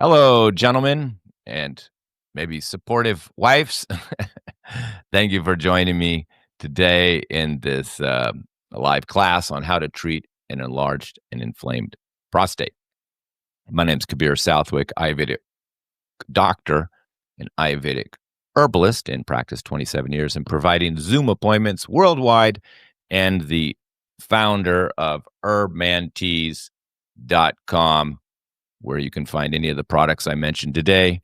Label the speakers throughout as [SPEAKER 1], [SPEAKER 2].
[SPEAKER 1] Hello, gentlemen, and maybe supportive wives. Thank you for joining me today in this live class on how to treat an enlarged and inflamed prostate. My name is Khabir Southwick, Ayurvedic doctor and Ayurvedic herbalist, and practiced 27 years in providing Zoom appointments worldwide, and the founder of herbmanteas.com, where you can find any of the products I mentioned today,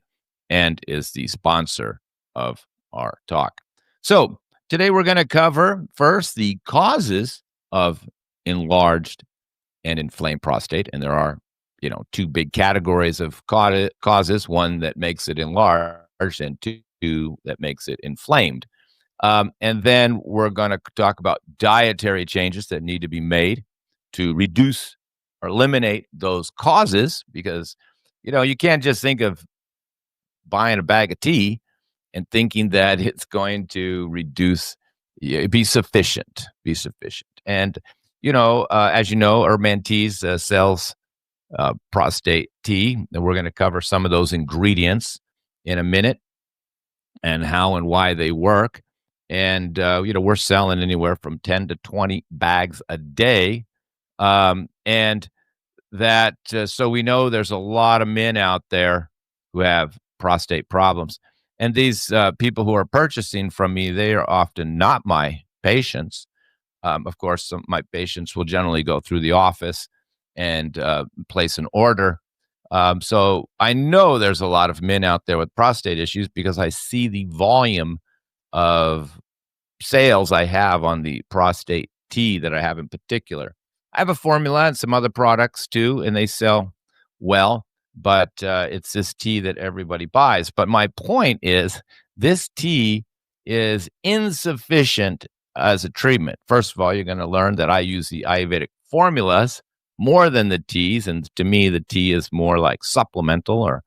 [SPEAKER 1] and is the sponsor of our talk. So, today we're going to cover first the causes of enlarged and inflamed prostate. And there are, two big categories of causes, one that makes it enlarged and two that makes it inflamed. And then we're going to talk about dietary changes that need to be made to reduce or eliminate those causes, because you can't just think of buying a bag of tea and thinking that it's going to be sufficient. And as you know, Urban Teas sells prostate tea, and we're going to cover some of those ingredients in a minute and how and why they work. And we're selling anywhere from 10 to 20 bags a day. And that so we know there's a lot of men out there who have prostate problems. And these people who are purchasing from me, they are often not my patients. Of course, my patients will generally go through the office and place an order. So I know there's a lot of men out there with prostate issues because I see the volume of sales I have on the prostate tea that I have in particular. I have a formula and some other products too, and they sell well, but it's this tea that everybody buys. But my point is, this tea is insufficient as a treatment. First of all, you're going to learn that I use the Ayurvedic formulas more than the teas. And to me, the tea is more like supplemental, or,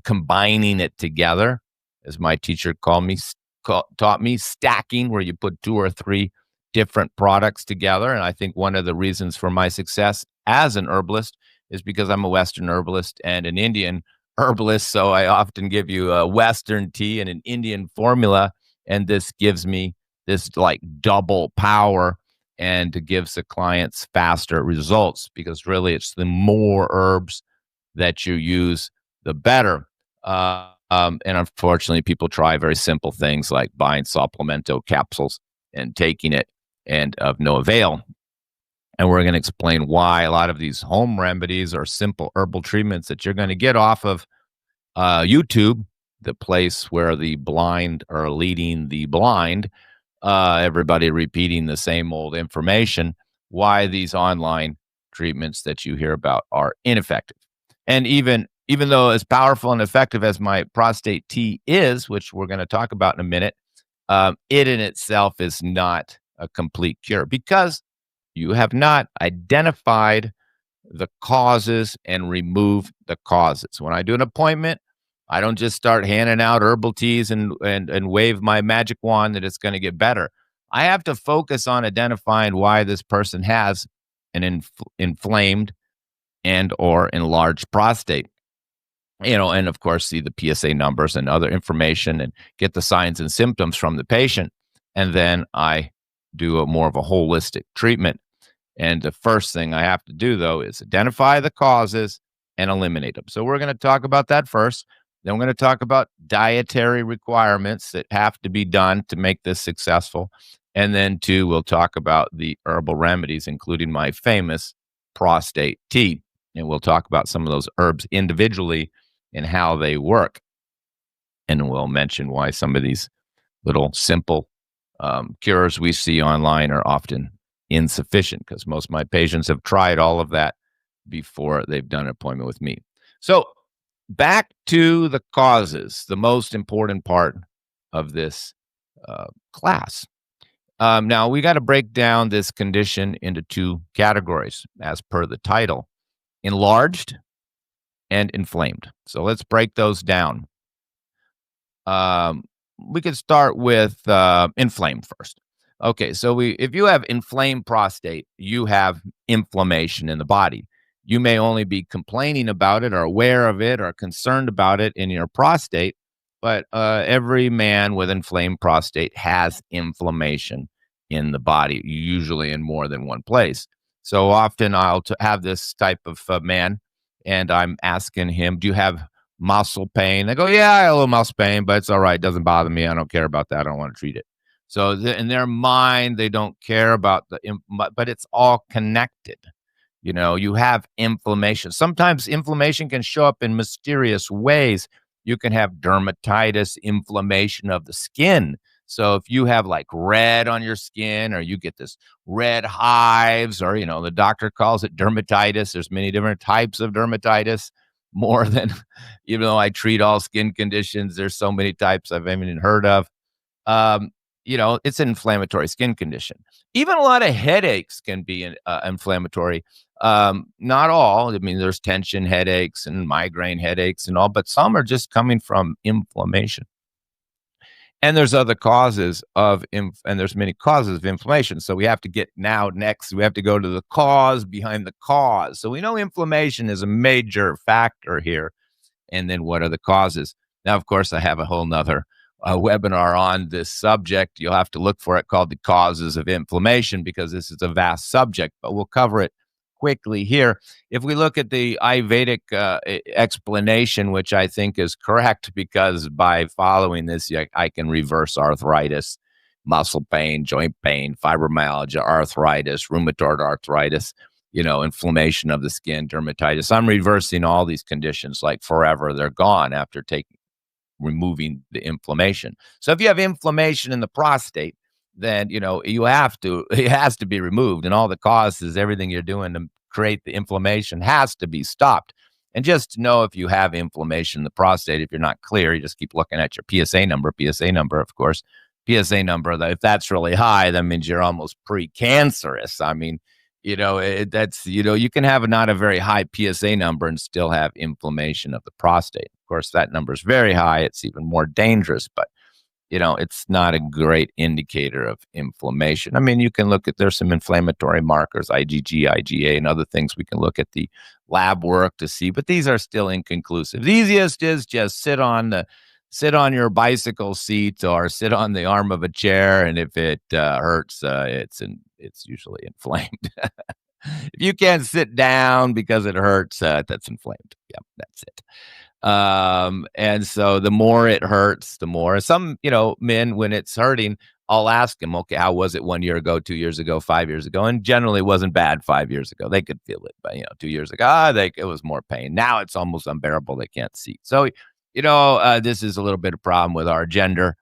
[SPEAKER 1] combining it together, as my teacher taught me, stacking, where you put two or three different products together. And I think one of the reasons for my success as an herbalist is because I'm a Western herbalist and an Indian herbalist. So I often give you a Western tea and an Indian formula. And this gives me this like double power, and it gives the clients faster results, because really it's the more herbs that you use, the better. And unfortunately, people try very simple things like buying supplemental capsules and taking it, and of no avail. And we're going to explain why a lot of these home remedies or simple herbal treatments that you're going to get off of YouTube, the place where the blind are leading the blind, everybody repeating the same old information, why these online treatments that you hear about are ineffective. And even though as powerful and effective as my prostate tea is, which we're going to talk about in a minute, it in itself is not a complete cure, because you have not identified the causes and removed the causes. When I do an appointment, I don't just start handing out herbal teas and wave my magic wand that it's going to get better. I have to focus on identifying why this person has an inflamed and or enlarged prostate. And of course, see the PSA numbers and other information, and get the signs and symptoms from the patient. And then I do more of a holistic treatment. And the first thing I have to do, though, is identify the causes and eliminate them. So we're going to talk about that first. Then we're going to talk about dietary requirements that have to be done to make this successful. And then, two, we'll talk about the herbal remedies, including my famous prostate tea. And we'll talk about some of those herbs individually and how they work. And we'll mention why some of these little simple cures we see online are often insufficient, because most of my patients have tried all of that before they've done an appointment with me. So back to the causes, the most important part of this class. Now, we got to break down this condition into two categories as per the title: enlarged and inflamed. So let's break those down. We could start with inflamed first. Okay, so if you have inflamed prostate, you have inflammation in the body. You may only be complaining about it or aware of it or concerned about it in your prostate, but every man with inflamed prostate has inflammation in the body, usually in more than one place. So often I'll have this type of man, and I'm asking him, "Do you have muscle pain?" They go, "Yeah, I have a little muscle pain, but it's all right. It doesn't bother me. I don't care about that. I don't want to treat it." So in their mind, they don't care about but it's all connected. You have inflammation. Sometimes inflammation can show up in mysterious ways. You can have dermatitis, inflammation of the skin. So if you have like red on your skin, or you get this red hives, or the doctor calls it dermatitis. There's many different types of dermatitis, more than even though I treat all skin conditions, there's so many types I've even heard of. um, it's an inflammatory skin condition. Even a lot of headaches can be inflammatory. Not all. I mean, there's tension headaches and migraine headaches and all, but some are just coming from inflammation. And there's other causes and there's many causes of inflammation. So we have to get next, we have to go to the cause behind the cause. So we know inflammation is a major factor here. And then what are the causes? Now, of course, I have a whole nother webinar on this subject. You'll have to look for it, called The Causes of Inflammation, because this is a vast subject, but we'll cover it quickly here. If we look at the Ayurvedic explanation, which I think is correct, because by following this, I can reverse arthritis, muscle pain, joint pain, fibromyalgia, arthritis, rheumatoid arthritis, inflammation of the skin, dermatitis. I'm reversing all these conditions like forever. They're gone after removing the inflammation. So if you have inflammation in the prostate, then it has to be removed, and all the causes, everything you're doing to create the inflammation has to be stopped. And just to know if you have inflammation in the prostate, if you're not clear, you just keep looking at your PSA number, of course. PSA number, if that's really high, that means you're almost precancerous. I mean, you can have not a very high PSA number and still have inflammation of the prostate. Of course, that number is very high. It's even more dangerous, but it's not a great indicator of inflammation. I mean, you can there's some inflammatory markers, IgG, IgA, and other things we can look at the lab work to see, but these are still inconclusive. The easiest is just sit on your bicycle seat or sit on the arm of a chair, and if it hurts, it's usually inflamed. If you can't sit down because it hurts, that's inflamed. Yeah, that's it. And so the more it hurts, the more some, men, when it's hurting, I'll ask them, okay, how was it 1 year ago, 2 years ago, 5 years ago? And generally it wasn't bad 5 years ago. They could feel it, but 2 years ago, it was more pain. Now it's almost unbearable. They can't see. So, this is a little bit of problem with our gender,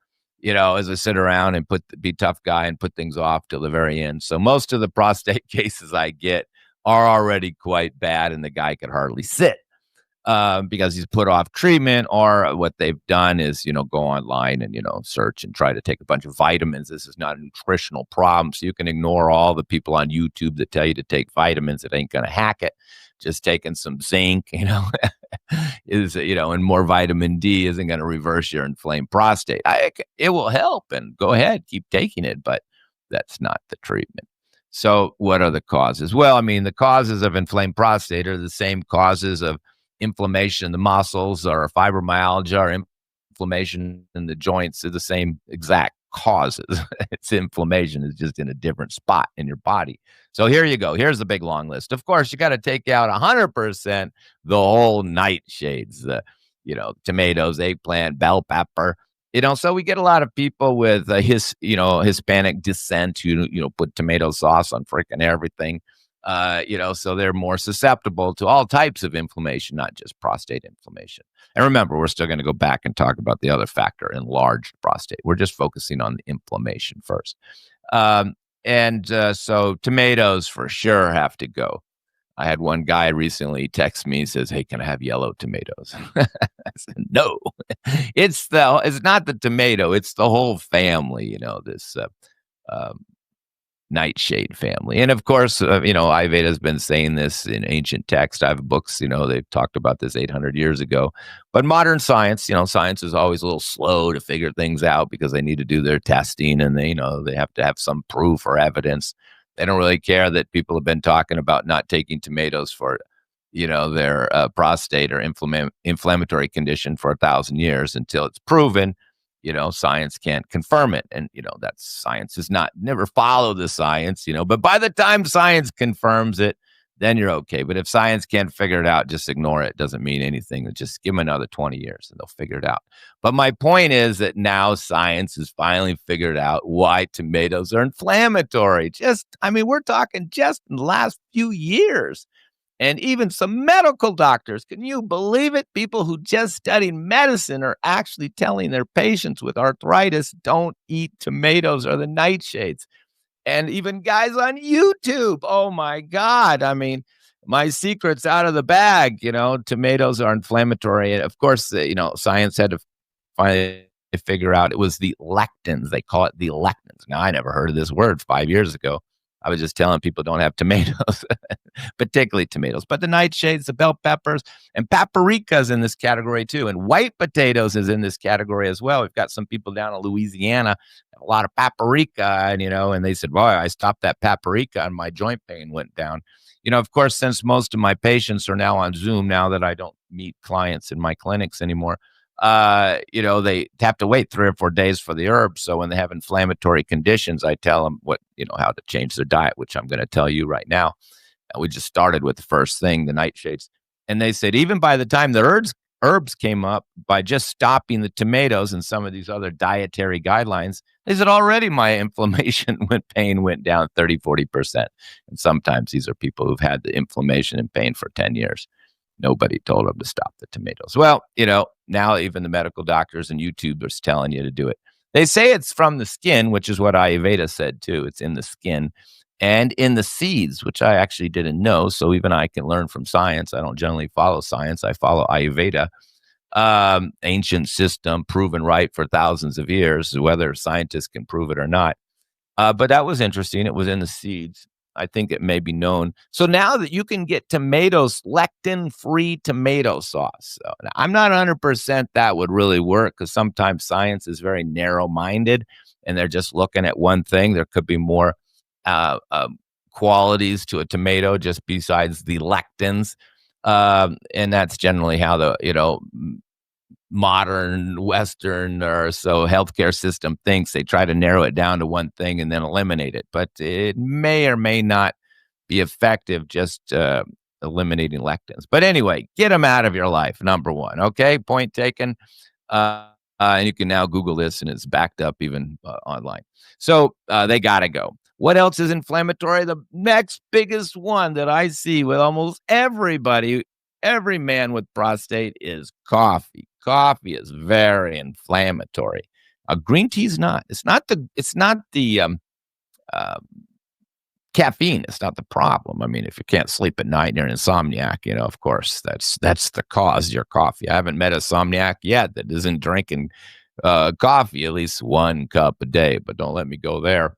[SPEAKER 1] as I sit around and be tough guy and put things off till the very end. So most of the prostate cases I get are already quite bad, and the guy could hardly sit. Because he's put off treatment, or what they've done is, go online and, search and try to take a bunch of vitamins. This is not a nutritional problem. So you can ignore all the people on YouTube that tell you to take vitamins. It ain't going to hack it. Just taking some zinc, and more vitamin D isn't going to reverse your inflamed prostate. It will help, and go ahead, keep taking it, but that's not the treatment. So what are the causes? Well, I mean, the causes of inflamed prostate are the same causes of inflammation in the muscles, or fibromyalgia, or inflammation in the joints, are the same exact causes. It's inflammation. It's just in a different spot in your body. So here you go. Here's the big long list. Of course, you got to take out 100% the whole nightshades, tomatoes, eggplant, bell pepper. So we get a lot of people with Hispanic descent who, put tomato sauce on freaking everything. So they're more susceptible to all types of inflammation, not just prostate inflammation. And remember, we're still going to go back and talk about the other factor, enlarged prostate. We're just focusing on the inflammation first. So tomatoes for sure have to go. I had one guy recently text me, says, "Hey, can I have yellow tomatoes?" I said, "No, it's not the tomato. It's the whole family, this nightshade family." And of course, Ayurveda has been saying this in ancient texts. I have books, they've talked about this 800 years ago. But modern science, science is always a little slow to figure things out, because they need to do their testing, and they have to have some proof or evidence. They don't really care that people have been talking about not taking tomatoes for their prostate or inflammatory condition for 1,000 years until it's proven. Science can't confirm it, and that science is not never follow the science. But by the time science confirms it, then you're okay. But if science can't figure it out, just ignore it. It doesn't mean anything. Just give them another 20 years and they'll figure it out. But my point is that now science has finally figured out why tomatoes are inflammatory. We're talking just in the last few years. And even some medical doctors, can you believe it? People who just studied medicine are actually telling their patients with arthritis, don't eat tomatoes or the nightshades. And even guys on YouTube, oh my God. My secret's out of the bag. Tomatoes are inflammatory. And of course, science had to finally figure out it was the lectins. They call it the lectins. Now, I never heard of this word 5 years ago. I was just telling people don't have tomatoes, particularly tomatoes, but the nightshades, the bell peppers, and paprika's in this category too. And white potatoes is in this category as well. We've got some people down in Louisiana, a lot of paprika, and they said, boy, I stopped that paprika and my joint pain went down. Of course, since most of my patients are now on Zoom, now that I don't meet clients in my clinics anymore, they have to wait 3 or 4 days for the herbs. So when they have inflammatory conditions, I tell them how to change their diet, which I'm going to tell you right now. We just started with the first thing, the nightshades. And they said, even by the time the herbs came up, by just stopping the tomatoes and some of these other dietary guidelines, they said already my inflammation pain went down 30-40%. And sometimes these are people who've had the inflammation and pain for 10 years. Nobody told them to stop the tomatoes. Well, now even the medical doctors and YouTubers telling you to do it. They say it's from the skin, which is what Ayurveda said too. It's in the skin and in the seeds, which I actually didn't know. So even I can learn from science. I don't generally follow science. I follow Ayurveda, ancient system, proven right for thousands of years, whether scientists can prove it or not. But that was interesting. It was in the seeds. I think it may be known. So now that you can get tomatoes, lectin-free tomato sauce. So I'm not 100% that would really work because sometimes science is very narrow-minded and they're just looking at one thing. There could be more qualities to a tomato just besides the lectins. And that's generally how the, modern Western or so healthcare system thinks. They try to narrow it down to one thing and then eliminate it. But it may or may not be effective just eliminating lectins. But anyway, get them out of your life, number one. Okay, point taken. And you can now Google this and it's backed up even online. So they got to go. What else is inflammatory? The next biggest one that I see with almost everybody, every man with prostate, is coffee. Coffee is very inflammatory. Green tea is not. It's not the caffeine. It's not the problem. If you can't sleep at night and you're an insomniac, of course that's the cause of your coffee. I haven't met a insomniac yet that isn't drinking coffee at least 1 cup a day. But don't let me go there.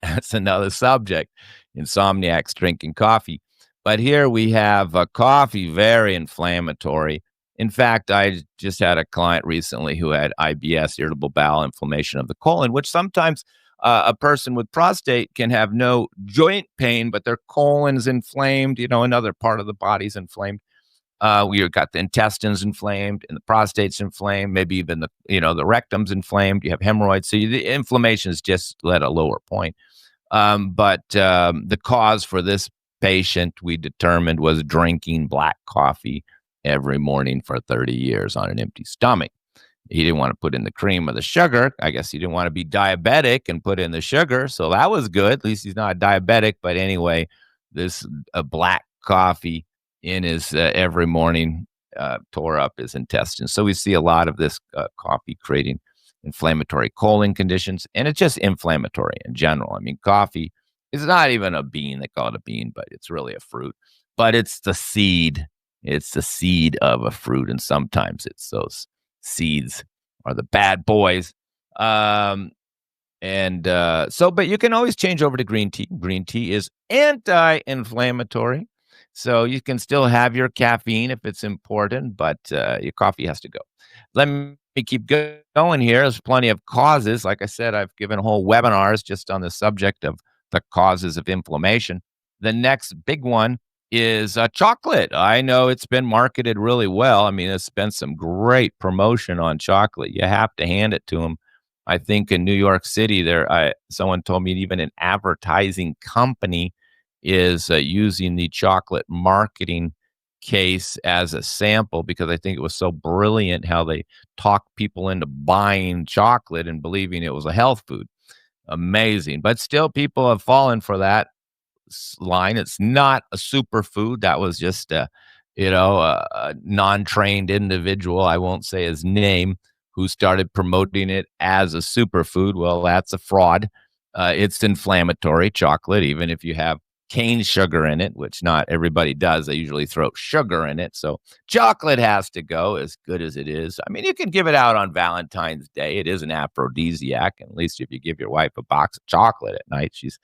[SPEAKER 1] That's another subject. Insomniacs drinking coffee. But here we have coffee, very inflammatory. In fact, I just had a client recently who had IBS, irritable bowel inflammation of the colon, which sometimes a person with prostate can have no joint pain, but their colon is inflamed, another part of the body's inflamed. We've got the intestines inflamed and the prostate's inflamed, maybe even the rectum's inflamed. You have hemorrhoids. So the inflammation is just at a lower point. But the cause for this patient we determined was drinking black coffee every morning for 30 years on an empty stomach. He didn't want to put in the cream or the sugar. I guess he didn't want to be diabetic and put in the sugar. So that was good. At least he's not diabetic. But anyway, this black coffee in his every morning tore up his intestines. So we see a lot of this coffee creating inflammatory colon conditions. And it's just inflammatory in general. Coffee is not even a bean. They call it a bean, but it's really a fruit. But it's the seed. It's the seed of a fruit. And sometimes it's those seeds are the bad boys. But you can always change over to green tea. Green tea is anti-inflammatory. So you can still have your caffeine if it's important, but your coffee has to go. Let me keep going here. There's plenty of causes. Like I said, I've given whole webinars just on the subject of the causes of inflammation. The next big one is chocolate. I know it's been marketed really well. I mean, it's been some great promotion on chocolate. You have to hand it to them. I think in New York City, someone told me even an advertising company is using the chocolate marketing case as a sample because I think it was so brilliant how they talked people into buying chocolate and believing it was a health food. Amazing, but still, people have fallen for that line. It's not a superfood. That was just a non-trained individual. I won't say his name, who started promoting it as a superfood. Well, that's a fraud. It's inflammatory chocolate, even if you have cane sugar in it, which not everybody does. They usually throw sugar in it. So chocolate has to go, as good as it is. I mean, you can give it out on Valentine's Day. It is an aphrodisiac. And at least if you give your wife a box of chocolate at night, she's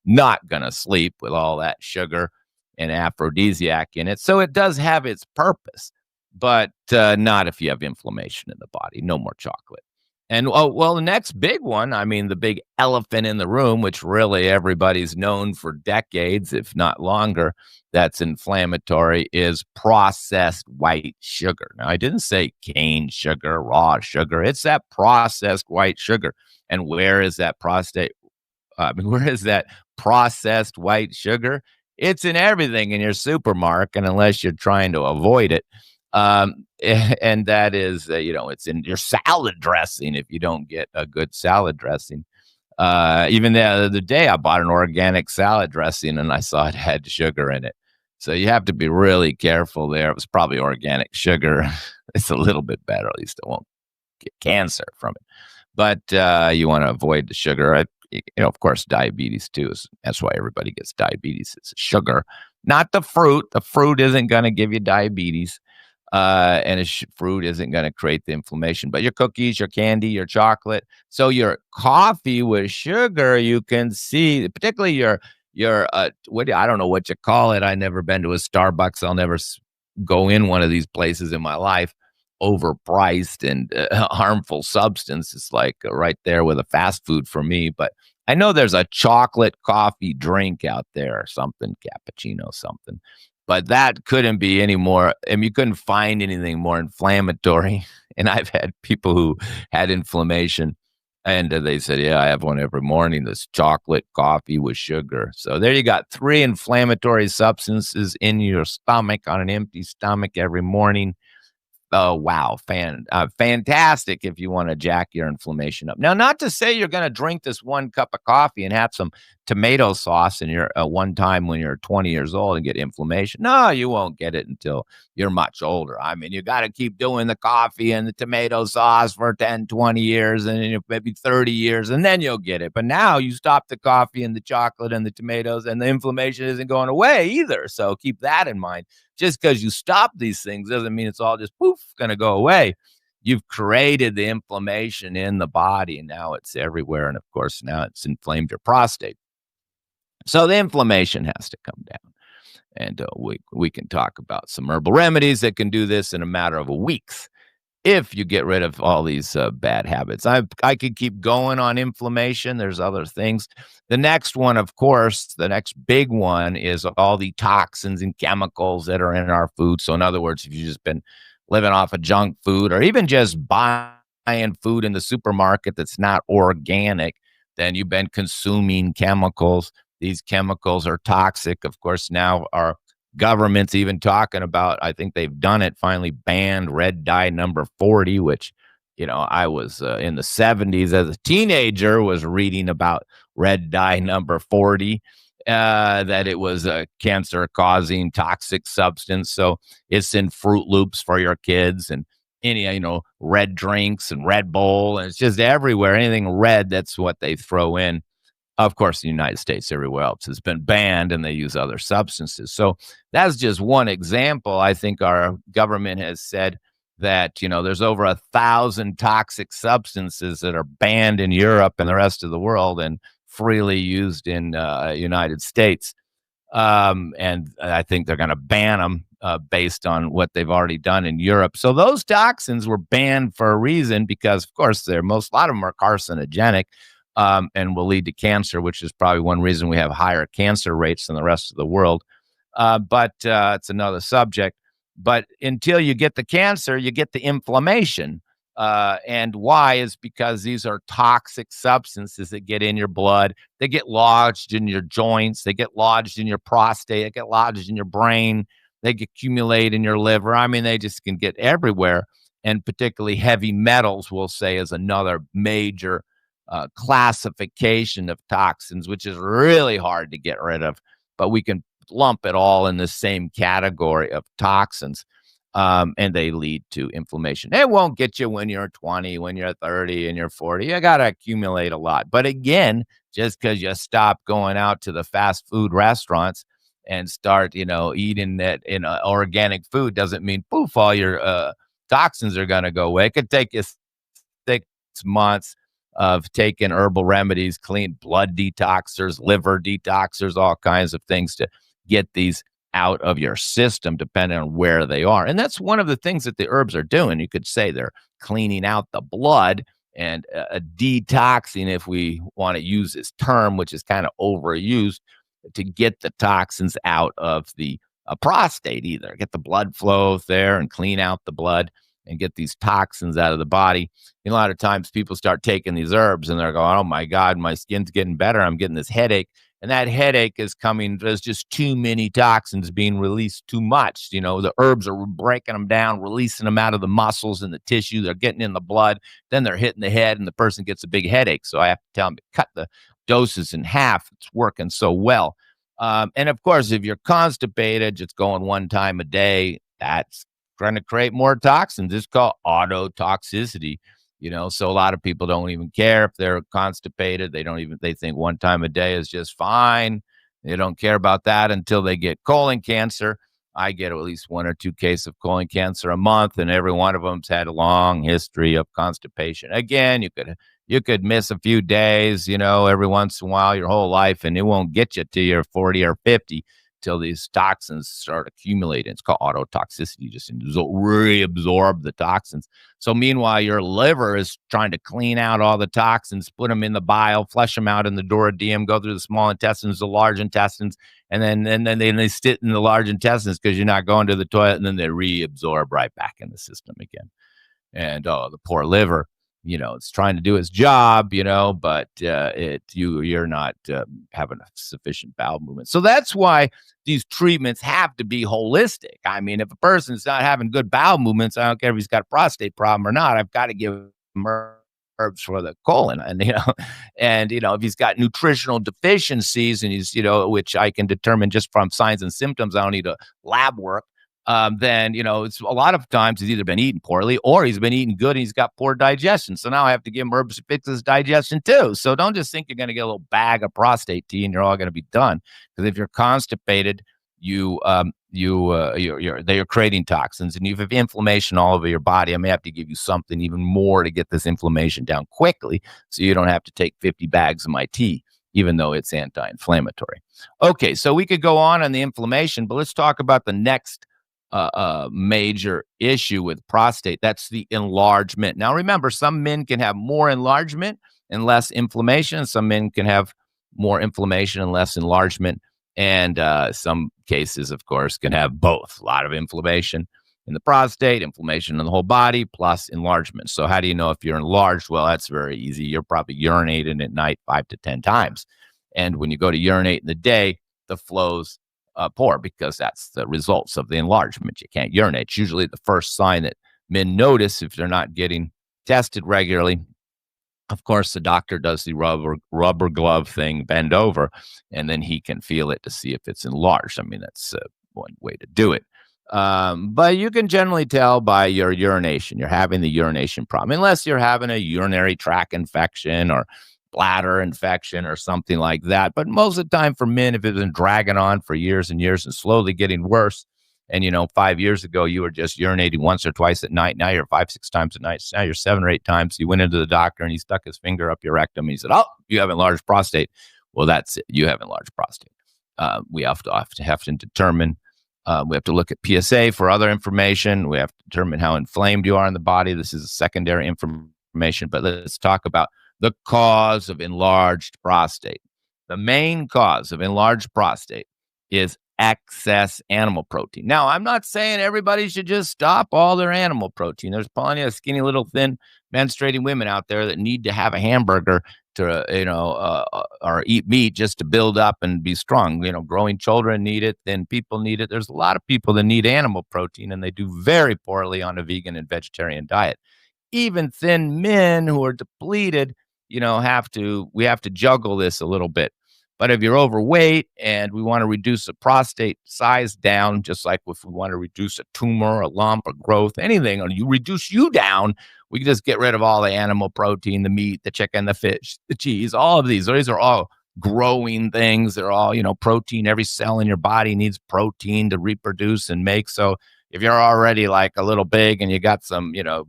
[SPEAKER 1] not going to sleep with all that sugar and aphrodisiac in it. So it does have its purpose, but not if you have inflammation in the body. No more chocolate. And well, the next big one, I mean, the big elephant in the room, which really everybody's known for decades, if not longer, that's inflammatory, is processed white sugar. Now, I didn't say cane sugar, raw sugar. It's that processed white sugar. And where is that where is that processed white sugar? It's in everything in your supermarket, unless you're trying to avoid it. And that is, it's in your salad dressing if you don't get a good salad dressing. Even the other day, I bought an organic salad dressing and I saw it had sugar in it. So you have to be really careful there. It was probably organic sugar. It's a little bit better. At least I won't get cancer from it. But you want to avoid the sugar. Of course, diabetes too. That's why everybody gets diabetes. It's sugar, not the fruit. The fruit isn't going to give you diabetes. And fruit isn't going to create the inflammation. But your cookies, your candy, your chocolate. So your coffee with sugar, you can see, particularly I don't know what you call it. I've never been to a Starbucks. I'll never go in one of these places in my life. Overpriced and harmful substance. It's like right there with a fast food for me. But I know there's a chocolate coffee drink out there, something cappuccino, something. But that couldn't be any more. I mean, you couldn't find anything more inflammatory. And I've had people who had inflammation, and they said, "Yeah, I have one every morning. This chocolate coffee with sugar." So there you got 3 inflammatory substances in your stomach on an empty stomach every morning. Oh, wow. Fantastic if you want to jack your inflammation up. Now, not to say you're going to drink this 1 cup of coffee and have some tomato sauce in your one time when you're 20 years old and get inflammation. No, you won't get it until you're much older. I mean, you got to keep doing the coffee and the tomato sauce for 10, 20 years and then maybe 30 years, and then you'll get it. But now you stop the coffee and the chocolate and the tomatoes, and the inflammation isn't going away either. So keep that in mind. Just because you stop these things doesn't mean it's all just poof going to go away. You've created the inflammation in the body, and now it's everywhere. And of course, now it's inflamed your prostate. So the inflammation has to come down. And we can talk about some herbal remedies that can do this in a matter of weeks if you get rid of all these bad habits. I could keep going on inflammation. There's other things. The next one, of course, the next big one is all the toxins and chemicals that are in our food. So in other words, if you've just been living off of junk food or even just buying food in the supermarket that's not organic, then you've been consuming chemicals. These chemicals are toxic. Of course, now our government's even talking about, I think they've done it, finally banned red dye number 40, which, I was in the 70s as a teenager was reading about red dye number 40, that it was a cancer-causing toxic substance. So it's in Fruit Loops for your kids and any, red drinks and Red Bull, and it's just everywhere. Anything red, that's what they throw in. Of course, in the United States, everywhere else has been banned, and they use other substances. So that's just one example. I think our government has said that, there's over 1,000 toxic substances that are banned in Europe and the rest of the world and freely used in United States. And I think they're going to ban them based on what they've already done in Europe. So those toxins were banned for a reason because, of course, a lot of them are carcinogenic. And will lead to cancer, which is probably one reason we have higher cancer rates than the rest of the world. but it's another subject. But until you get the cancer, you get the inflammation. And why is because these are toxic substances that get in your blood. They get lodged in your joints. They get lodged in your prostate. They get lodged in your brain. They accumulate in your liver. I mean, they just can get everywhere. And particularly heavy metals, we'll say, is another major classification of toxins, which is really hard to get rid of. But we can lump it all in the same category of toxins, and they lead to inflammation. It won't get you when you're 20, when you're 30, and you're 40. You got to accumulate a lot. But again, just because you stop going out to the fast food restaurants and start, eating that in organic food doesn't mean poof, all your toxins are going to go away. It could take you 6 months of taking herbal remedies, clean blood detoxers, liver detoxers, all kinds of things to get these out of your system, depending on where they are. And that's one of the things that the herbs are doing. You could say they're cleaning out the blood and detoxing, if we want to use this term, which is kind of overused, to get the toxins out of the prostate, either get the blood flow there and clean out the blood and get these toxins out of the body. And a lot of times people start taking these herbs and they're going, oh my God, my skin's getting better. I'm getting this headache. And that headache is coming, there's just too many toxins being released too much. The herbs are breaking them down, releasing them out of the muscles and the tissue. They're getting in the blood. Then they're hitting the head and the person gets a big headache. So I have to tell them to cut the doses in half. It's working so well. And of course, if you're constipated, just going one time a day, that's trying to create more toxins. It's called autotoxicity. So a lot of people don't even care if they're constipated. They think one time a day is just fine. They don't care about that until they get colon cancer. I get at least 1 or 2 cases of colon cancer a month, and every one of them's had a long history of constipation. Again, you could miss a few days, every once in a while, your whole life, and it won't get you till you're 40 or 50 till these toxins start accumulating. It's called autotoxicity. You just reabsorb the toxins. So meanwhile, your liver is trying to clean out all the toxins, put them in the bile, flush them out in the duodenum, go through the small intestines, the large intestines, and then they sit in the large intestines because you're not going to the toilet, and then they reabsorb right back in the system again. And the poor liver, it's trying to do its job, but you're not having a sufficient bowel movement. So that's why these treatments have to be holistic. I mean, if a person's not having good bowel movements, I don't care if he's got a prostate problem or not, I've got to give him herbs for the colon. And, if he's got nutritional deficiencies and he's, which I can determine just from signs and symptoms, I don't need a lab work. Then, it's a lot of times he's either been eating poorly or he's been eating good and he's got poor digestion. So now I have to give him herbs to fix his digestion too. So don't just think you're going to get a little bag of prostate tea and you're all going to be done. Because if you're constipated, they're creating toxins, and you have inflammation all over your body. I may have to give you something even more to get this inflammation down quickly, so you don't have to take 50 bags of my tea, even though it's anti-inflammatory. Okay, so we could go on the inflammation, but let's talk about the next major issue with prostate. That's the enlargement. Now, remember, some men can have more enlargement and less inflammation. Some men can have more inflammation and less enlargement. And some cases, of course, can have both. A lot of inflammation in the prostate, inflammation in the whole body, plus enlargement. So how do you know if you're enlarged? Well, that's very easy. You're probably urinating at night 5 to 10 times. And when you go to urinate in the day, the flow's poor, because that's the results of the enlargement. You can't urinate. It's usually the first sign that men notice if they're not getting tested regularly. Of course, the doctor does the rubber glove thing, bend over, and then he can feel it to see if it's enlarged. I mean, that's one way to do it. But you can generally tell by your urination. You're having the urination problem, unless you're having a urinary tract infection or bladder infection or something like that. But most of the time for men, if it's been dragging on for years and years and slowly getting worse, and 5 years ago you were just urinating once or twice at night, now you're 5, 6 times a night, now you're 7 or 8 times. You went into the doctor and he stuck his finger up your rectum and he said, oh, you have enlarged prostate. Well, that's it. You have enlarged prostate. We have to determine, we have to look at PSA for other information. We have to determine how inflamed you are in the body. This is a secondary information, but let's talk about the cause of enlarged prostate. The main cause of enlarged prostate is excess animal protein. Now, I'm not saying everybody should just stop all their animal protein. There's plenty of skinny little thin menstruating women out there that need to have a hamburger to, or eat meat just to build up and be strong. Growing children need it, thin people need it. There's a lot of people that need animal protein, and they do very poorly on a vegan and vegetarian diet. Even thin men who are depleted, we have to juggle this a little bit. But if you're overweight and we want to reduce the prostate size down, just like if we want to reduce a tumor, a lump, a growth, anything, or you reduce you down, we can just get rid of all the animal protein, the meat, the chicken, the fish, the cheese, all of these. These are all growing things. They're all, protein. Every cell in your body needs protein to reproduce and make. So if you're already like a little big and you got some, you're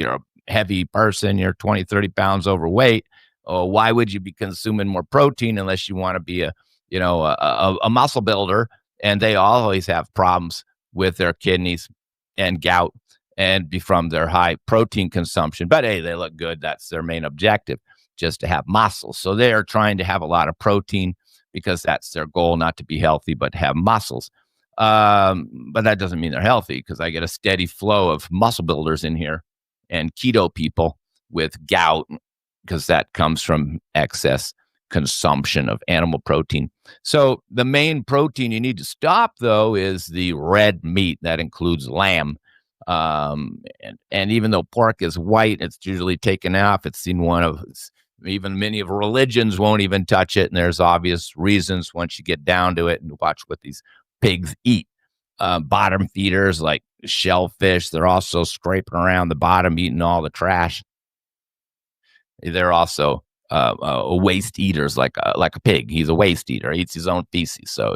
[SPEAKER 1] a heavy person, you're 20, 30 pounds overweight, why would you be consuming more protein unless you want to be a muscle builder? And they always have problems with their kidneys and gout and be from their high protein consumption. But hey, they look good. That's their main objective, just to have muscles. So they are trying to have a lot of protein because that's their goal, not to be healthy, but have muscles. But that doesn't mean they're healthy, because I get a steady flow of muscle builders in here and keto people with gout, because that comes from excess consumption of animal protein. So the main protein you need to stop, though, is the red meat. That includes lamb. And even though pork is white, it's usually taken off. It's seen even many of religions won't even touch it. And there's obvious reasons once you get down to it and watch what these pigs eat. Bottom feeders like shellfish, they're also scraping around the bottom, eating all the trash. They're also waste eaters, like a pig. He's a waste eater. He eats his own feces. So,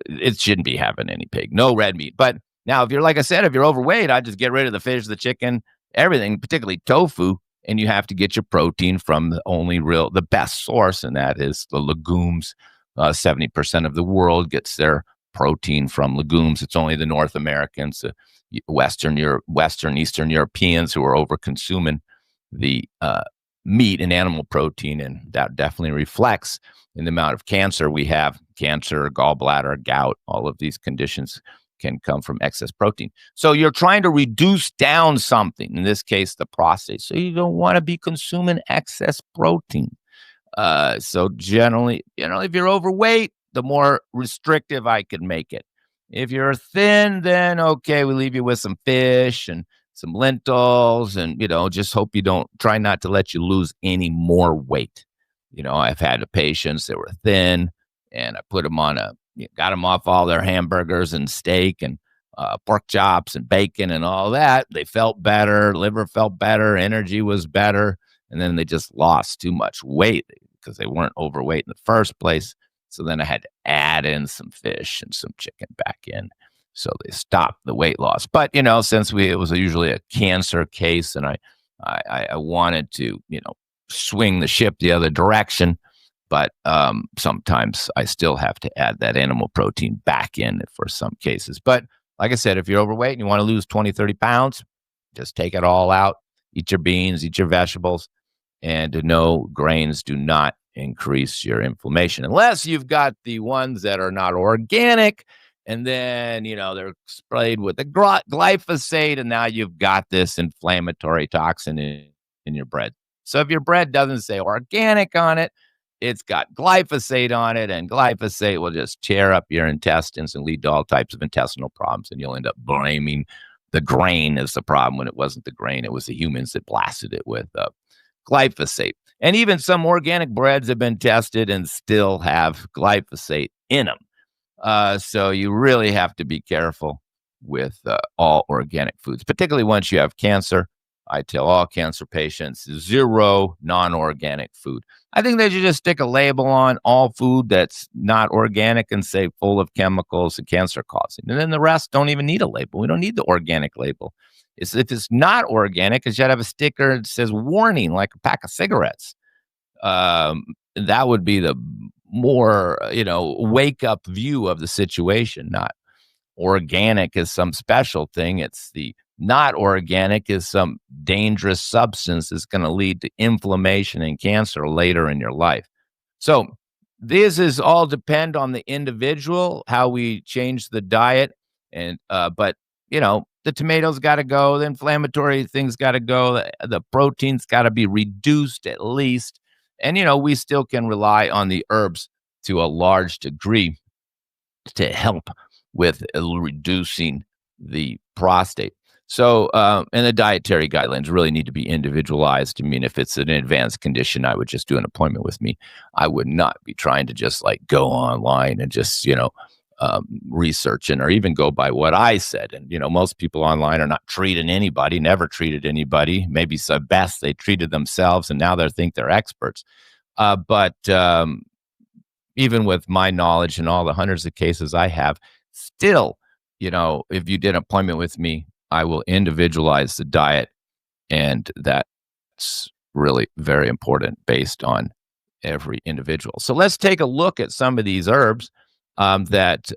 [SPEAKER 1] it shouldn't be having any pig. No red meat. But now, if you're, like I said, if you're overweight, I just get rid of the fish, the chicken, everything, particularly tofu. And you have to get your protein from the best source, and that is the legumes. 70% of the world gets their protein from legumes. It's only the North Americans, Western Eastern Europeans who are over consuming the meat and animal protein, and that definitely reflects in the amount of cancer we have. Cancer, gallbladder, gout, all of these conditions can come from excess protein. So you're trying to reduce down something, in this case, the prostate. So you don't want to be consuming excess protein. So generally, if you're overweight, the more restrictive I could make it. If you're thin, then okay, we leave you with some fish and some lentils, and just hope try not to let you lose any more weight. I've had patients that were thin, and I put them on got them off all their hamburgers and steak and pork chops and bacon and all that. They felt better, liver felt better, energy was better, and then they just lost too much weight because they weren't overweight in the first place. So then I had to add in some fish and some chicken back in. So they stopped the weight loss. But, since it was usually a cancer case, and I wanted to, swing the ship the other direction. But sometimes I still have to add that animal protein back in for some cases. But like I said, if you're overweight and you want to lose 20, 30 pounds, just take it all out. Eat your beans, eat your vegetables. And no, grains do not increase your inflammation, unless you've got the ones that are not organic. And then, they're sprayed with the glyphosate, and now you've got this inflammatory toxin in your bread. So if your bread doesn't say organic on it, it's got glyphosate on it, and glyphosate will just tear up your intestines and lead to all types of intestinal problems. And you'll end up blaming the grain as the problem, when it wasn't the grain. It was the humans that blasted it with glyphosate. And even some organic breads have been tested and still have glyphosate in them. So you really have to be careful with all organic foods, particularly once you have cancer. I tell all cancer patients, 0 non-organic food. I think they should just stick a label on all food that's not organic and say full of chemicals and cancer causing. And then the rest don't even need a label. We don't need the organic label. If it's not organic, it should have a sticker that says warning, like a pack of cigarettes. That would be the more, wake up view of the situation. Not organic is some special thing. It's the not organic is some dangerous substance that's going to lead to inflammation and cancer later in your life. So This is all depend on the individual, how we change the diet, and but the tomatoes got to go, the inflammatory things got to go, the proteins got to be reduced at least, and we still can rely on the herbs to a large degree to help with reducing the prostate. So, and the dietary guidelines really need to be individualized. I mean, if it's an advanced condition, I would just do an appointment with me. I would not be trying to just like go online and just, researching or even go by what I said. And, most people online are not treating anybody, never treated anybody. Maybe so best they treated themselves and now they think they're experts. But even with my knowledge and all the hundreds of cases I have, still, if you did an appointment with me, I will individualize the diet. And that's really very important based on every individual. So let's take a look at some of these herbs that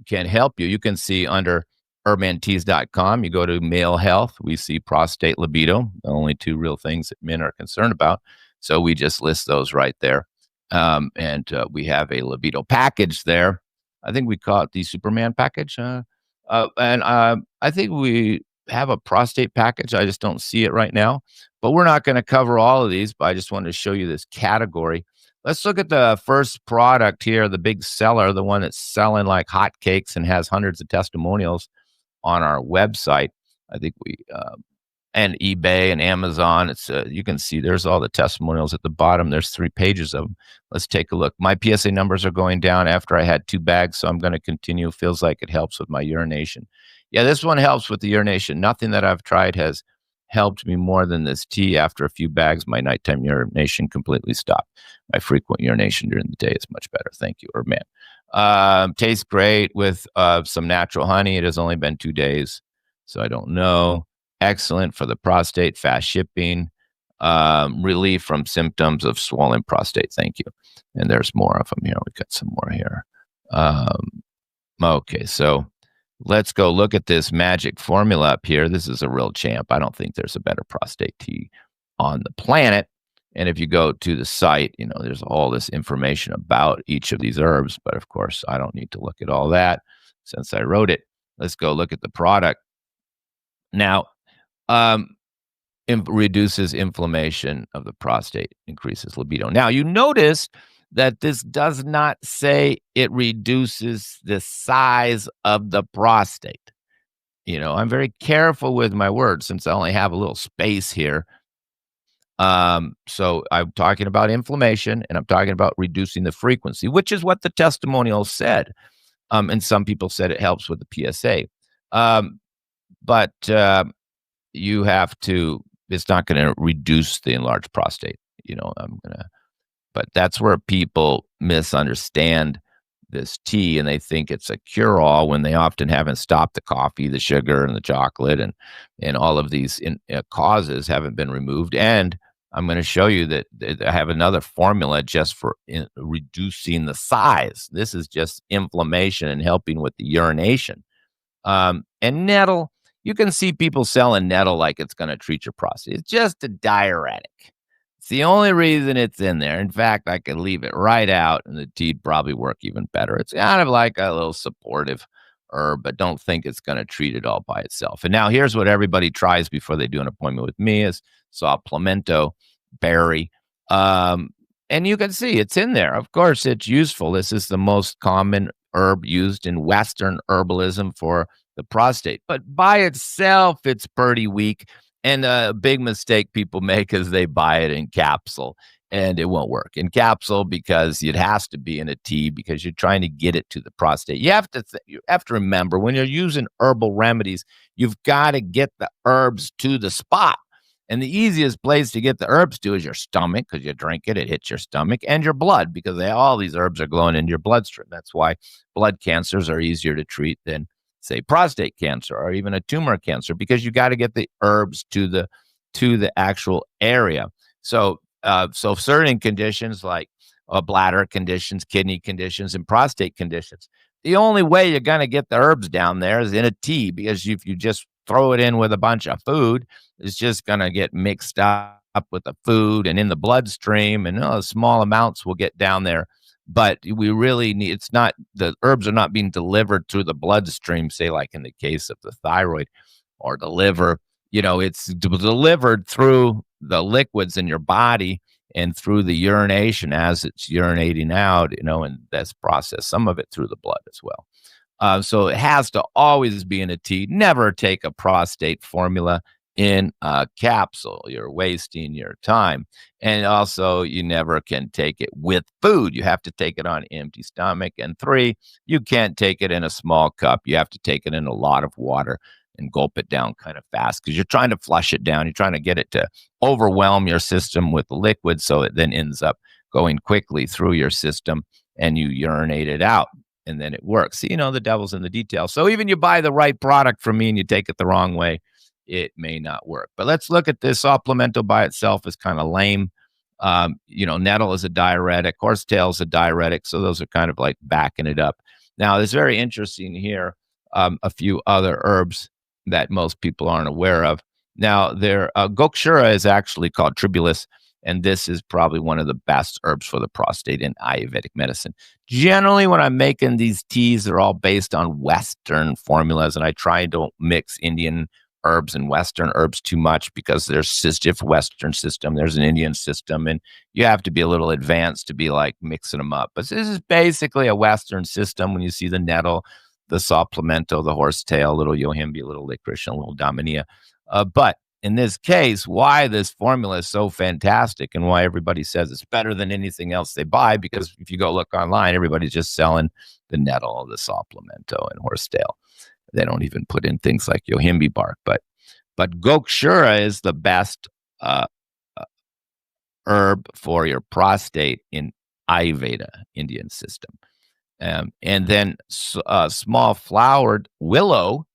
[SPEAKER 1] can help you. You can see under herbandteas.com, you go to male health, we see prostate, libido, the only two real things that men are concerned about. So we just list those right there. And we have a libido package there. I think we call it the Superman package. And I think we have a prostate package. I just don't see it right now. But we're not going to cover all of these, but I just wanted to show you this category. Let's look at the first product here, the big seller, the one that's selling like hotcakes and has hundreds of testimonials on our website. I think and eBay and Amazon. It's you can see there's all the testimonials at the bottom. There's 3 pages of them. Let's take a look. My PSA numbers are going down after I had 2 bags, so I'm going to continue. Feels like it helps with my urination. Yeah, this one helps with the urination. Nothing that I've tried has helped me more than this tea. After a few bags, my nighttime urination completely stopped. My frequent urination during the day is much better. Thank you, Herman. Tastes great with some natural honey. It has only been 2 days, so I don't know. Excellent for the prostate, fast shipping, relief from symptoms of swollen prostate. Thank you. And there's more of them here. We got some more here. Okay, so let's go look at this magic formula up here. This is a real champ. I don't think there's a better prostate tea on the planet. And if you go to the site, there's all this information about each of these herbs. But of course, I don't need to look at all that since I wrote it. Let's go look at the product. Now, reduces inflammation of the prostate, increases libido. Now, you notice that this does not say it reduces the size of the prostate. I'm very careful with my words since I only have a little space here. So I'm talking about inflammation and I'm talking about reducing the frequency, which is what the testimonial said. And some people said it helps with the PSA. But you have to, it's not going to reduce the enlarged prostate. But that's where people misunderstand this tea and they think it's a cure-all when they often haven't stopped the coffee, the sugar, and the chocolate, and all of these causes haven't been removed. And I'm going to show you that I have another formula just for reducing the size. This is just inflammation and helping with the urination. And nettle, you can see people selling nettle like it's going to treat your prostate. It's just a diuretic. It's the only reason it's in there. In fact, I could leave it right out and the tea'd probably work even better. It's kind of like a little supportive herb, but don't think it's going to treat it all by itself. And now here's what everybody tries before they do an appointment with me is saw pimento berry. And you can see it's in there. Of course, it's useful. This is the most common herb used in Western herbalism for the prostate. But by itself, it's pretty weak. And a big mistake people make is they buy it in capsule, and it won't work in capsule because it has to be in a tea because you're trying to get it to the prostate. You have to remember when you're using herbal remedies, you've got to get the herbs to the spot. And the easiest place to get the herbs to is your stomach because you drink it, it hits your stomach, and your blood because all these herbs are going into your bloodstream. That's why blood cancers are easier to treat than, say, prostate cancer or even a tumor cancer because you got to get the herbs to the actual area. So certain conditions like bladder conditions, kidney conditions, and prostate conditions, the only way you're going to get the herbs down there is in a tea because if you just throw it in with a bunch of food, it's just going to get mixed up with the food and in the bloodstream, and small amounts will get down there but we really need, it's not, the herbs are not being delivered through the bloodstream, say like in the case of the thyroid or the liver. It's delivered through the liquids in your body and through the urination as it's urinating out, and that's processed, some of it through the blood as well. So it has to always be in a tea. Never take a prostate formula in a capsule. You're wasting your time. And also, you never can take it with food. You have to take it on empty stomach. And three, you can't take it in a small cup. You have to take it in a lot of water and gulp it down kind of fast because you're trying to flush it down. You're trying to get it to overwhelm your system with the liquid so it then ends up going quickly through your system and you urinate it out and then it works. See, the devil's in the details. So even you buy the right product from me and you take it the wrong way, it may not work. But let's look at this. Supplemental by itself is kind of lame. Nettle is a diuretic, horsetail is a diuretic. So those are kind of like backing it up. Now, it's very interesting here, a few other herbs that most people aren't aware of. Now, Gokshura is actually called tribulus, and this is probably one of the best herbs for the prostate in Ayurvedic medicine. Generally, when I'm making these teas, they're all based on Western formulas, and I try to mix Indian herbs and Western herbs too much because there's this different Western system, there's an Indian system, and you have to be a little advanced to be like mixing them up. But this is basically a Western system. When you see the nettle, the supplemental, the horsetail, a little yohimbi, a little licorice, and a little daminia. But in this case, why this formula is so fantastic and why everybody says it's better than anything else they buy, because if you go look online, everybody's just selling the nettle, the supplemento, and horsetail. They don't even put in things like yohimbi bark. But Gokshura is the best herb for your prostate in Ayurveda, Indian system. And then small flowered willow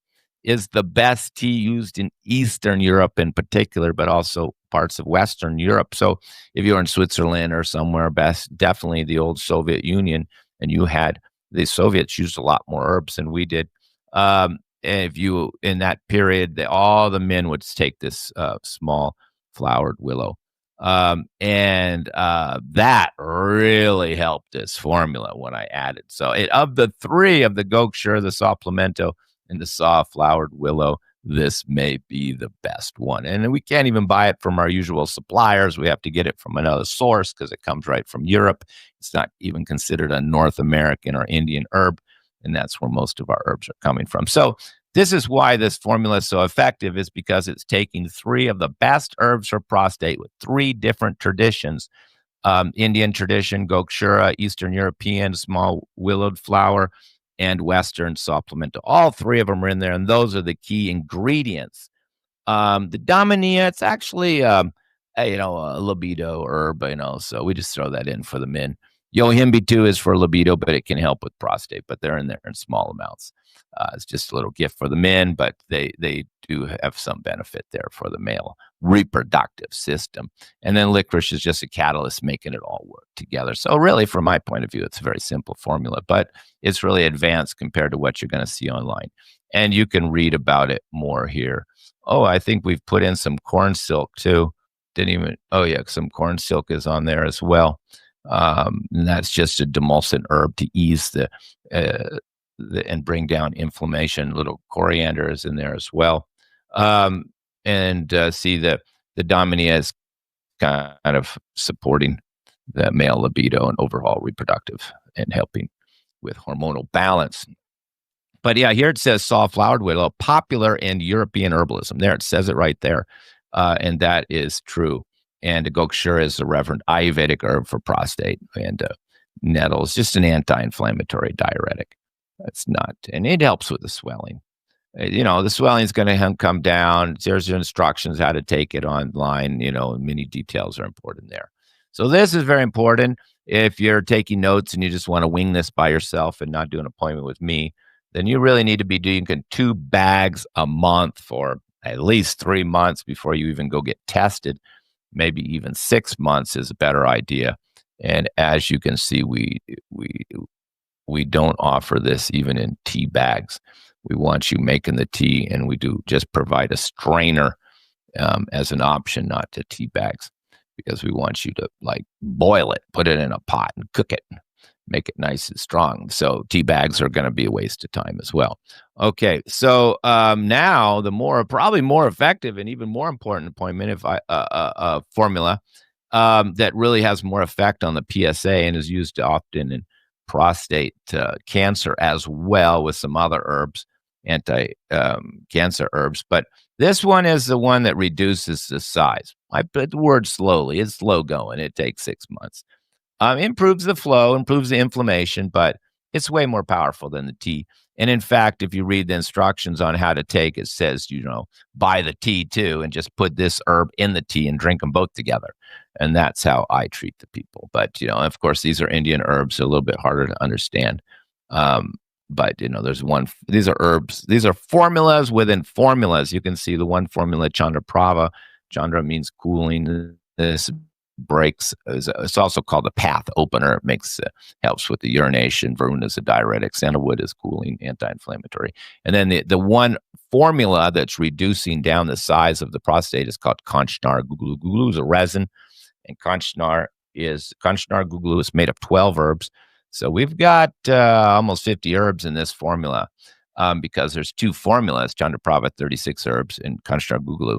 [SPEAKER 1] is the best tea used in Eastern Europe in particular, but also parts of Western Europe. So if you're in Switzerland or somewhere, definitely the old Soviet Union, and the Soviets used a lot more herbs than we did. If you, in that period, all the men would take this small flowered willow. That really helped this formula when I added. So of the three, of the Gokshura, the supplemento, and the saw-flowered willow, this may be the best one. And we can't even buy it from our usual suppliers. We have to get it from another source because it comes right from Europe. It's not even considered a North American or Indian herb, and that's where most of our herbs are coming from. So this is why this formula is so effective, is because it's taking three of the best herbs for prostate with three different traditions. Indian tradition, Gokshura, Eastern European, small willowed flower, and Western supplemental. All three of them are in there, and those are the key ingredients. The Daminia, it's actually, a libido herb, so we just throw that in for the men. Yohimbi too is for libido, but it can help with prostate, but they're in there in small amounts. It's just a little gift for the men, but they do have some benefit there for the male reproductive system. And then licorice is just a catalyst making it all work together. So really, from my point of view, it's a very simple formula, but it's really advanced compared to what you're going to see online. And you can read about it more here. Oh, I think we've put in some corn silk too. Some corn silk is on there as well. And that's just a demulcent herb to ease and bring down inflammation. Little coriander is in there as well. See the Daminia is kind of supporting the male libido and overall reproductive and helping with hormonal balance. But yeah, here it says saw-flowered willow, popular in European herbalism. There, it says it right there. And that is true. And Gokshura is a reverent Ayurvedic herb for prostate. And nettle is just an anti-inflammatory diuretic. It's not, and it helps with the swelling. The swelling is going to come down. There's instructions how to take it online. Many details are important there. So this is very important. If you're taking notes and you just want to wing this by yourself and not do an appointment with me, then you really need to be doing 2 bags a month for at least 3 months before you even go get tested. Maybe even 6 months is a better idea. And as you can see, we don't offer this even in tea bags. We want you making the tea, and we do just provide a strainer as an option, not to tea bags, because we want you to boil it, put it in a pot and cook it, make it nice and strong. So tea bags are going to be a waste of time as well. Okay, so now the probably more effective and even more important appointment if I formula that really has more effect on the PSA and is used often in prostate cancer as well with some other herbs, anti cancer herbs. But this one is the one that reduces the size. I put the word slowly. It's slow going. It takes 6 months. Improves the flow, improves the inflammation, but it's way more powerful than the tea. And in fact, if you read the instructions on how to take, it says, buy the tea too, and just put this herb in the tea and drink them both together. And that's how I treat the people. But, of course, these are Indian herbs, so a little bit harder to understand. But, these are herbs. These are formulas within formulas. You can see the one formula, Chandra Prava. Chandra means cooling. This breaks. It's also called a path opener. It helps with the urination. Varuna is a diuretic. Sandalwood is cooling, anti-inflammatory. And then the one formula that's reducing down the size of the prostate is called Kanchnar Guglu. Guglu is a resin, and Kanchnar Guglu is made of 12 herbs. So we've got almost 50 herbs in this formula because there's two formulas, Chandraprabha 36 herbs and Kanchnar Guglu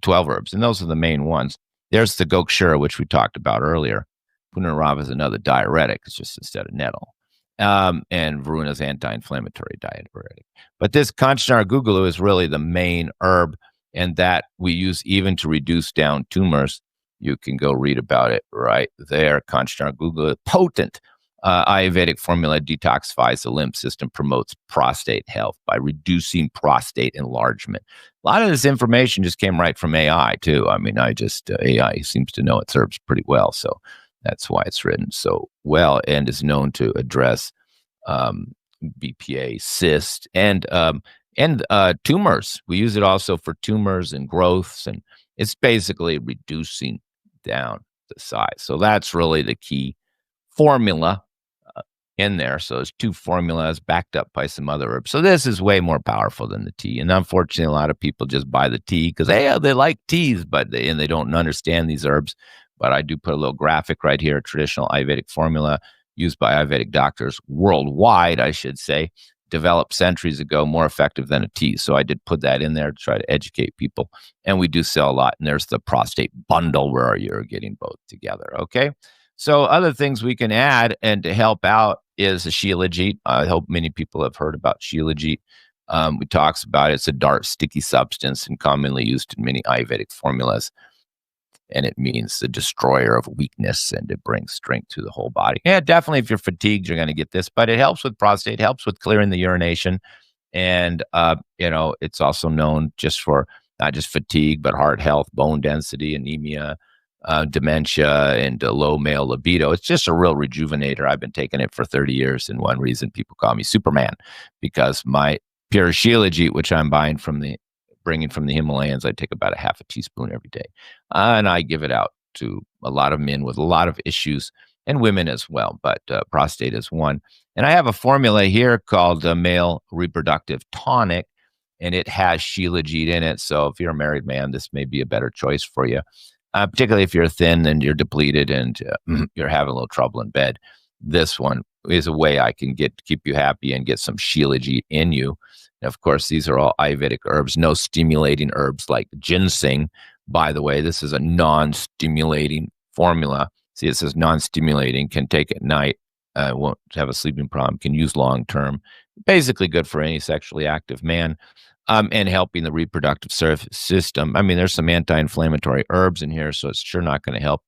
[SPEAKER 1] 12 herbs. And those are the main ones. There's the Gokshura, which we talked about earlier. Punarava is another diuretic. It's just instead of nettle. And Varuna is anti-inflammatory diuretic. But this Kanchnar Guglu is really the main herb, and that we use even to reduce down tumors. You can go read about it right there. Kanchnar Guglu, potent Ayurvedic formula, detoxifies the lymph system, promotes prostate health by reducing prostate enlargement. A lot of this information just came right from AI too. I mean, AI seems to know its herbs pretty well, so that's why it's written so well and is known to address BPA, cyst, and tumors. We use it also for tumors and growths, and it's basically reducing down the size. So that's really the key formula in there. So there's two formulas backed up by some other herbs. So this is way more powerful than the tea. And unfortunately, a lot of people just buy the tea because they like teas, but they don't understand these herbs. But I do put a little graphic right here, traditional Ayurvedic formula used by Ayurvedic doctors worldwide, I should say, developed centuries ago, more effective than a tea. So I did put that in there to try to educate people. And we do sell a lot. And there's the prostate bundle where you're getting both together. Okay. So other things we can add and to help out is a Shilajit. I hope many people have heard about Shilajit. We talks about it. It's a dark, sticky substance and commonly used in many Ayurvedic formulas. And it means the destroyer of weakness, and it brings strength to the whole body. Yeah, definitely if you're fatigued, you're going to get this, but it helps with prostate, helps with clearing the urination. And, it's also known just for not just fatigue, but heart health, bone density, anemia, dementia, and low male libido. It's just a real rejuvenator. I've been taking it for 30 years. And one reason people call me Superman, because my pure Shilajit, which I'm bringing from the Himalayas, I take about a half a teaspoon every day. And I give it out to a lot of men with a lot of issues and women as well. But prostate is one. And I have a formula here called Male Reproductive Tonic, and it has Shilajit in it. So if you're a married man, this may be a better choice for you. Particularly if you're thin and you're depleted and you're having a little trouble in bed. This one is a way I can keep you happy and get some Shilajit in you. And of course, these are all Ayurvedic herbs, no stimulating herbs like ginseng. By the way, this is a non-stimulating formula. See, it says non-stimulating, can take at night, won't have a sleeping problem, can use long-term. Basically good for any sexually active man. And helping the reproductive system. I mean, there's some anti-inflammatory herbs in here, so it's sure not going to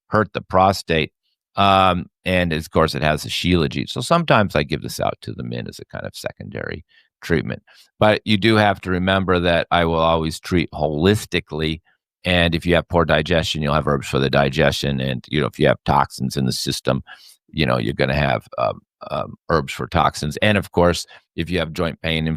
[SPEAKER 1] hurt the prostate. And of course, it has the Shilajit. So sometimes I give this out to the men as a kind of secondary treatment. But you do have to remember that I will always treat holistically. And if you have poor digestion, you'll have herbs for the digestion. And, if you have toxins in the system, you're going to have herbs for toxins. And of course, if you have joint pain,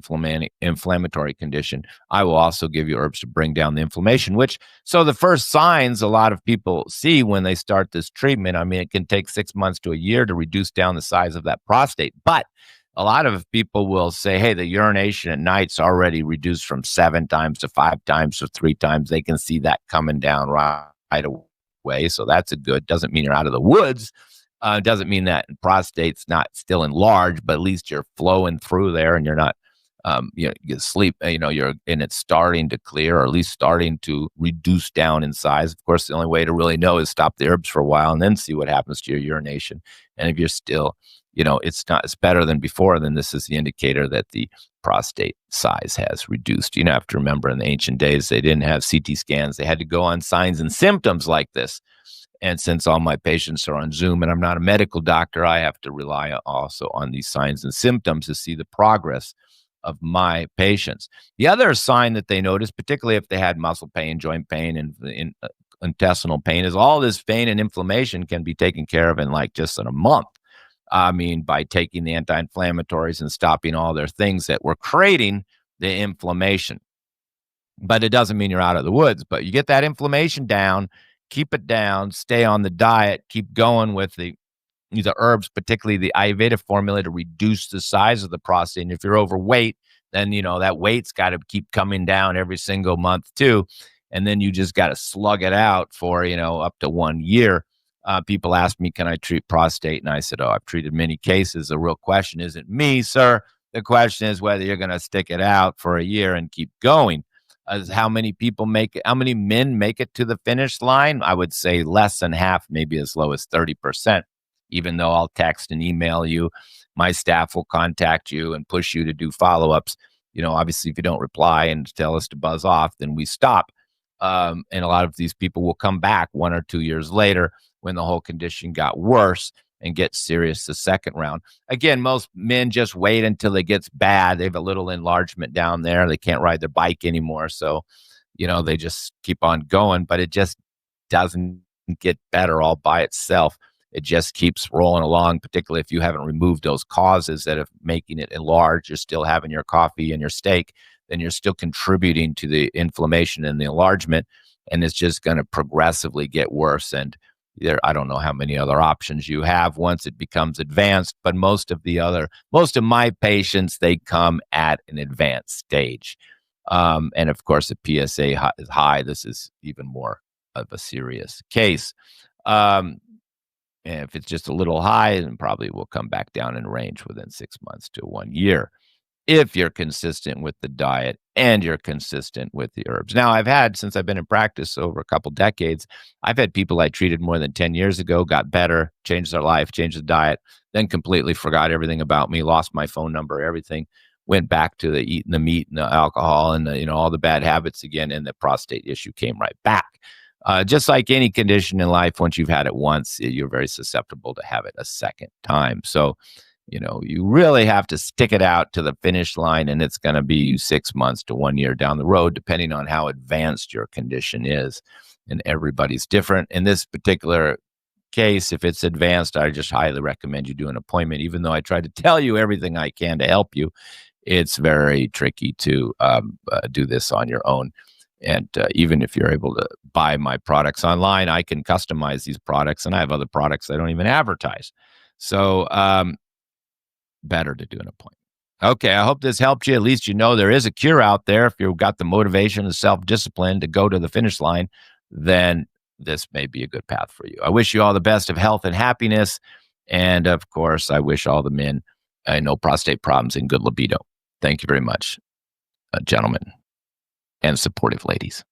[SPEAKER 1] inflammatory condition, I will also give you herbs to bring down the inflammation, so the first signs a lot of people see when they start this treatment, I mean, it can take 6 months to a year to reduce down the size of that prostate. But a lot of people will say, hey, the urination at night's already reduced from 7 times to 5 times to 3 times. They can see that coming down right away. So that's doesn't mean you're out of the woods, Doesn't mean that prostate's not still enlarged, but at least you're flowing through there and you're not, you sleep, you're, and it's starting to clear, or at least starting to reduce down in size. Of course, the only way to really know is stop the herbs for a while and then see what happens to your urination. And if you're still, it's better than before, then this is the indicator that the prostate size has reduced. You have to remember, in the ancient days, they didn't have CT scans. They had to go on signs and symptoms like this. And since all my patients are on Zoom and I'm not a medical doctor, I have to rely also on these signs and symptoms to see the progress of my patients. The other sign that they notice, particularly if they had muscle pain, joint pain, and intestinal pain, is all this pain and inflammation can be taken care of in like just in a month. I mean, by taking the anti-inflammatories and stopping all their things that were creating the inflammation. But it doesn't mean you're out of the woods, but you get that inflammation down, keep it down, stay on the diet, keep going with the herbs, particularly the Ayurveda formula, to reduce the size of the prostate. And if you're overweight, then that weight's got to keep coming down every single month too. And then you just got to slug it out for up to 1 year. People ask me, can I treat prostate? And I said, I've treated many cases. The real question isn't me, sir. The question is whether you're going to stick it out for a year and keep going. How many people make it? How many men make it to the finish line? I would say less than half, maybe as low as 30%. Even though I'll text and email you, my staff will contact you and push you to do follow-ups. Obviously, if you don't reply and tell us to buzz off, then we stop. And a lot of these people will come back 1 or 2 years later when the whole condition got worse and get serious the second round. Again, most men just wait until it gets bad. They have a little enlargement down there. They can't ride their bike anymore. So, they just keep on going, but it just doesn't get better all by itself. It just keeps rolling along, particularly if you haven't removed those causes that are making it enlarge. You're still having your coffee and your steak, then you're still contributing to the inflammation and the enlargement, and it's just going to progressively get worse. And I don't know how many other options you have once it becomes advanced, but most of my patients, they come at an advanced stage. And of course, the PSA is high. This is even more of a serious case. And if it's just a little high, then probably will come back down in range within 6 months to 1 year, if you're consistent with the diet and you're consistent with the herbs. Now, since I've been in practice over a couple decades, I've had people I treated more than 10 years ago, got better, changed their life, changed the diet, then completely forgot everything about me, lost my phone number, everything, went back to the eating the meat and the alcohol and all the bad habits again, and the prostate issue came right back. Just like any condition in life, once you've had it once, you're very susceptible to have it a second time. So, you really have to stick it out to the finish line, and it's going to be 6 months to 1 year down the road, depending on how advanced your condition is. And everybody's different. In this particular case, if it's advanced, I just highly recommend you do an appointment. Even though I try to tell you everything I can to help you, it's very tricky to do this on your own. And even if you're able to buy my products online, I can customize these products, and I have other products I don't even advertise. So better to do an appointment. Okay, I hope this helped you. At least there is a cure out there. If you've got the motivation and self-discipline to go to the finish line, then this may be a good path for you. I wish you all the best of health and happiness. And of course, I wish all the men no prostate problems and good libido. Thank you very much, gentlemen and supportive ladies.